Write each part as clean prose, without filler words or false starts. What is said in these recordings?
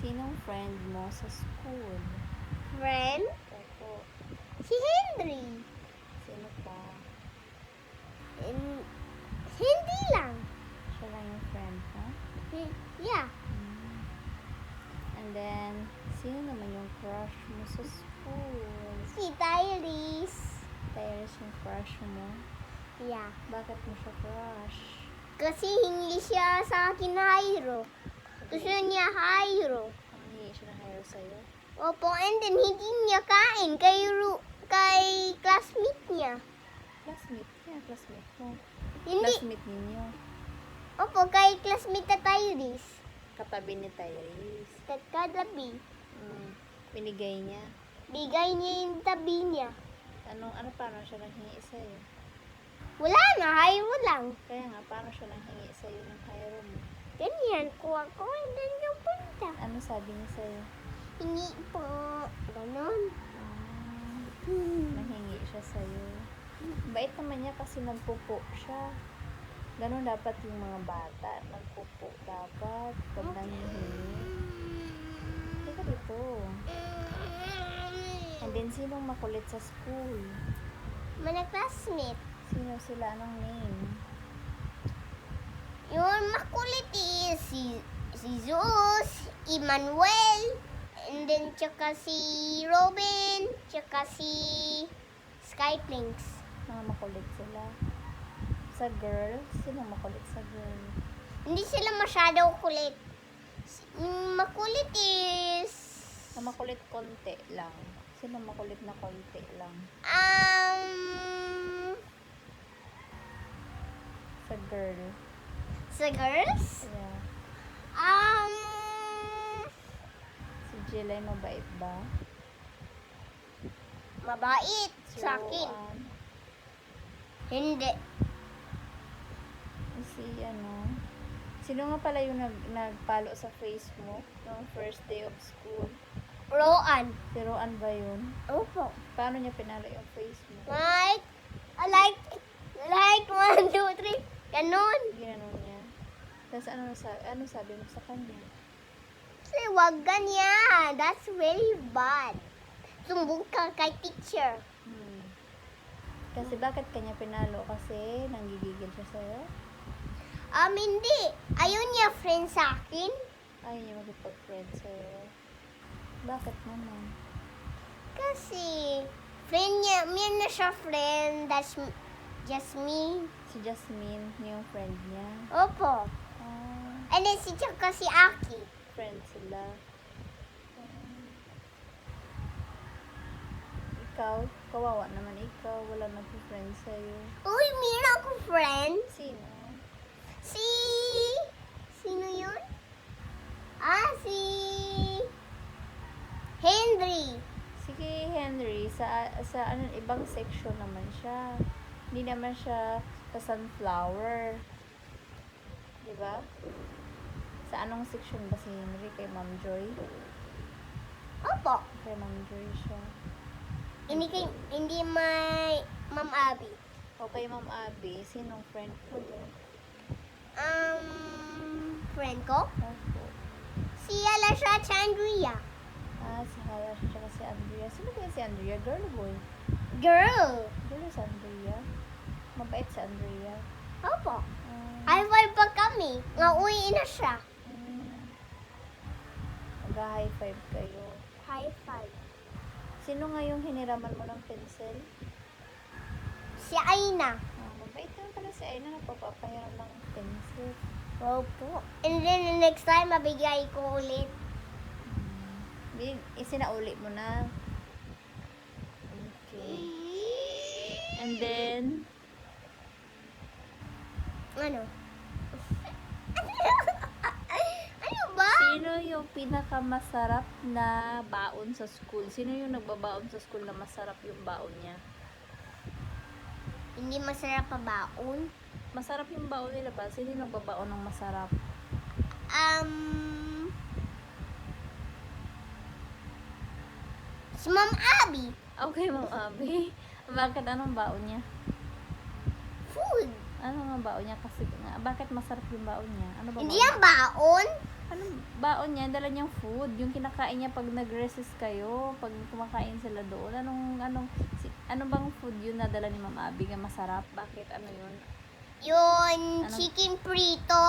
Sinong friend mo sa school? Friend? Opo. Si Henry. Sino pa? And, hindi lang. Siya lang yung friend mo? Yeah. And then, sino naman yung crush mo sa school? Si Tyrese. Tyrese yung crush mo? Yeah. Bakit mo siya crush? Kasi hindi siya sa akin Hyro. Gusto niya Hyro. Hindi siya na-hire sa'yo? Opo, and then hindi niya kain kay classmate niya. Classmate niya, classmate mo. Hindi. Classmate ninyo. Opo, kay classmate na Tyrese. Katabi ni Tyrese. Kadabi. Binigay niya. Bigay niya yung tabi niya. Ano paano siya nanghingi sa'yo? Wala na, Hyro lang. Kaya nga, paano siya nanghingi sa'yo ng hire mo? Ganyan, kuha ko, and then yung punta. Ano sabi niya sa'yo? Hingi po. Ganon. Nanghingi siya sa'yo. Bait naman niya kasi nagpupo siya. Ganon dapat yung mga bata. Nagpupo dapat. Pag nanghihingi. Teka dito. And then, sinong makulit sa school? Mga classmate. Sino sila? Anong name? Yung makulit is si Zeus, Emmanuel, and then tsaka si Robin, tsaka si Skyplinks. Mga makulit sila. Sa girl? Sino makulit sa girl? Hindi sila masyado kulit. Yung makulit is Sa makulit konti lang. Sino makulit na konti lang? Sa girl. sa girls? Yeah. Si Jill ay mabait ba? Mabait sa akin. Roan. Hindi. Si sino nga pala yung nagpalo sa face mo noong first day of school? Roan. Si Roan ba yun? Opo. Paano niya pinalo yung face mo? Like 1, 2, 3. Ganon. Ginanon niya. Tapos ano sabi mo sa kanya? Kasi wag ganyan. That's very bad. Sumbong ka kay teacher. Kasi bakit kanya pinalo? Kasi nanggigigil siya sa'yo? Hindi. Ayaw niya friend sa akin. Ayaw niya magpag-friend sa'yo. Bakit naman? Kasi friend niya, may na siya friend. That's just me. Si Jasmine, yung friend niya. Opo. Ah, And then si tsaka si Aki. friend sila. Ikaw, kawawa naman ikaw. Wala nag-friend sa'yo. Uy, meron akong friend. Sino? Sino yun? Si Henry. Sige, Henry, sa ibang section naman siya. Hindi naman siya sa sunflower. Diba? Sa anong section ba si Henry? Kay Ma'am Joy? Opo. Kay Ma'am Joy siya. Hindi may Ma'am Abby. O kay Ma'am Abby, sinong friend ko doon? Friend ko? Opo. Si Alasha Chandria. Si Halash at si Andrea. Sino kaya si Andrea? Girl o boy? Girl. Girl si Andrea. Mabait si Andrea. Opo. Ah, High five pa kami. Nga-uwi na siya. Mag-high five kayo. High five. Sino nga yung hiniraman mo ng pencil? Si Aina. Mabait naman pala si Aina na papapahiram ng pencil. Opo. And then next time, mabigay ko ulit. Isinauli mo na. Okay. And then, Ano? Ano ba? sino yung pinakamasarap na baon sa school? Sino yung nagbabaon sa school na masarap yung baon niya? Hindi masarap pa baon. Masarap yung baon nila ba? Sino yung nagbabaon ng masarap? Si Ma'am Abby. Okay, Ma'am Abby. Bakit anong baon niya? Food. Ano nga baon niya? Kasi nga, bakit masarap yung baon niya? Ano ba Hindi baon? yan baon. Anong baon niya? Dala niyang food. Yung kinakain niya pag nag-recess kayo. Pag kumakain sila doon. Ano bang food yun na dala ni Ma'am Abby na masarap? Bakit? Ano yun? Yung Ano? chicken prito,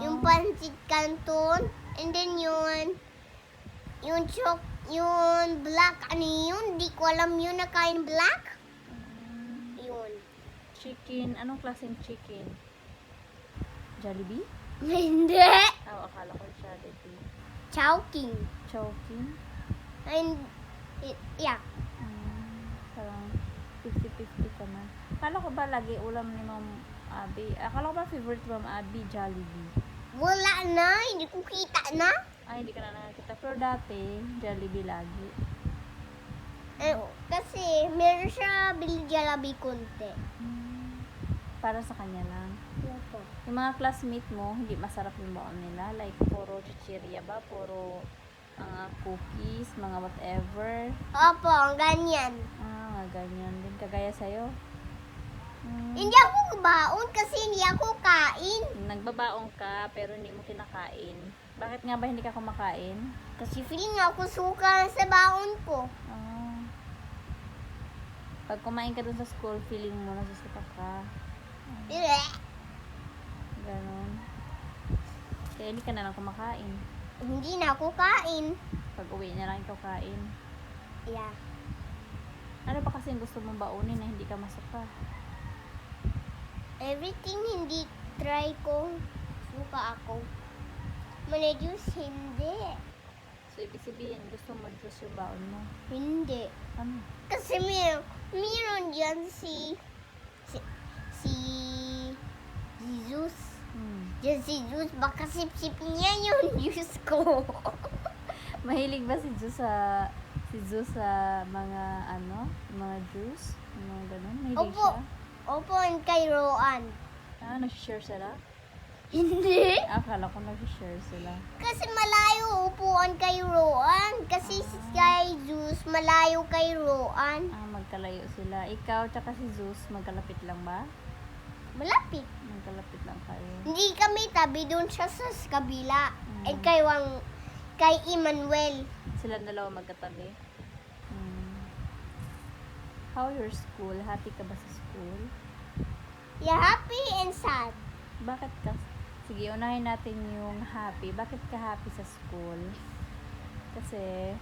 yung pancit canton, and then yung black, ano yun? Di ko alam yun na kain black. Yun. Chicken. Anong klaseng chicken? Jollibee? Hindi. Akala ko Jollibee. Chowking. Chowking? And, yeah. Parang 50-50 ka man. Akala ko ba lagi ulam ni Ma'am Abby? Akala ko ba favorite ni Ma'am Abby, Jollibee? Wala na, hindi ko kita na. Ay, hindi ka na nakakita. Pero dati, Jollibee lagi. Kasi meron siya bili Jollibee konti. Para sa kanya lang. Opo. Yung mga classmate mo, hindi masarap yung baon nila. Like, puro chichirya ba? Puro cookies, mga whatever. Opo, ganyan. Mga ganyan din. Kagaya sa'yo. Hindi ako baon kasi hindi ako kain. Nagbabaong ka, pero hindi mo kinakain. Bakit nga ba hindi ka kumakain? Kasi feeling ako suka sa baon ko. Pag kumain ka dun sa school, feeling mo nasusuka ka. Ganon. Kaya hindi ka na lang kumakain. Hindi na ako kain. Pag uwi na lang ikaw kain. Yeah. Ano ba kasi yung gusto mong baunin na hindi ka masuka? Everything hindi try ko, suka ako. Juice, hindi. So, ibig sabihin, gusto mo juice yung baon mo? Hindi. Ano? Kasi meron dyan si Jesus. Dyan si Jesus, baka sip-sip niya yung juice ko. Mahilig ba si Zeus sa mga mga juice? Mga ganun? Mahilig Opo. siya? Opo, and kay Roan. Nag-share sila? Hindi. Akala ko nag-share sila. Kasi malayo upuan kay Roan. Kasi si kay Jesus, malayo kay Roan. Magkalayo sila. Ikaw tsaka si Zeus, magkalapit lang ba? Malapit. Magkalapit lang kayo. Hindi kami tabi doon siya sa kabila. And kay Emmanuel. Sila dalawa magkatabi. How your school? Happy ka ba sa school? Yeah, happy and sad. Bakit ka? Sige, unahin natin yung happy. Bakit ka happy sa school? Kasi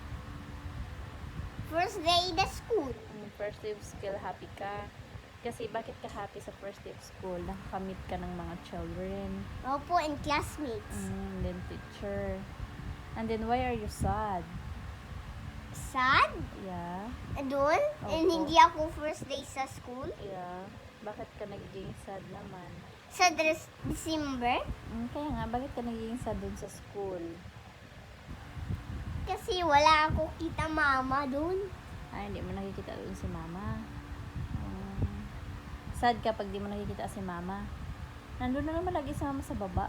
First day the school. First day of school, happy ka. Kasi bakit ka happy sa first day of school? Nakakamit ka ng mga children. Opo, and classmates. Then teacher. And then why are you sad? Sad? Yeah. Doon? And Opo. hindi ako first day sa school. Yeah. Bakit ka naging sad naman? Sa December? Kaya nga, bakit ka naging sad dun sa school? Kasi wala ako kita mama doon. Hindi mo nakikita dun si mama. Sad ka pag di mo nakikita si mama. Nandun na naman lagi si mama sa baba.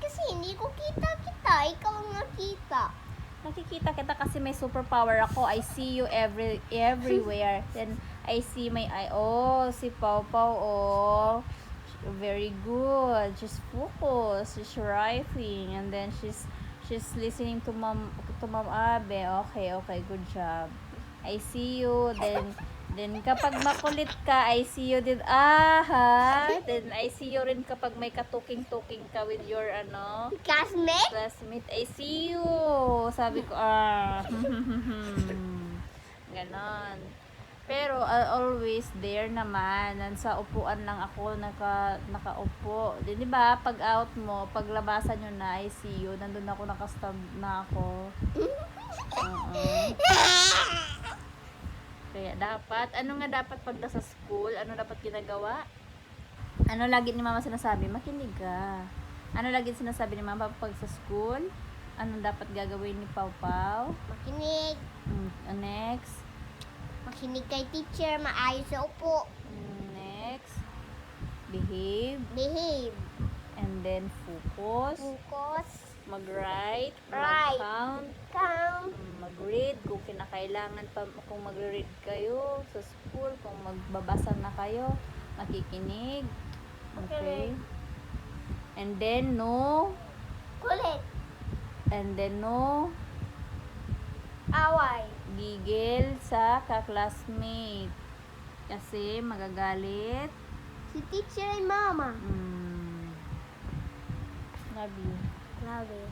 Kasi hindi ko kita. Ikaw ang nakita. Nakikita kita kasi may superpower ako. I see you everywhere. Then I see my eye. Oh, si Pau Pau. Oh, very good. She's focused. She's writing, and then she's listening to Mom Abe. Okay, good job. I see you. Then kapag makulit ka, I see you din. Then I see you rin kapag may katuking-tuking ka with your classmate. I see you. Sabi ko, ganon. Pero always there naman. Sa upuan lang ako nakaupo. Di ba? Pag out mo, paglabasan nyo na, I see you. Nandun ako, nakastab na ako. Kaya dapat, ano nga dapat pag nasa school? Ano dapat ginagawa? Ano lagi ni mama sinasabi? Makinig ka. Ano lagi sinasabi ni mama pag sa school? Ano dapat gagawin ni Pau Pau? Makinig. Next. Makinig kay teacher. Maayos sa upo. Next. Behave. Behave. And then focus. Focus. Mag-write. Right. Mag-count. Count. Mag-read. Kung kinakailangan pa, kung mag-read kayo sa school, kung magbabasa na kayo, makikinig. Okay. And then, no. Kulit. And then no Away. gigil sa ka-classmate. Kasi magagalit. Si teacher and mama. Love you. Love you.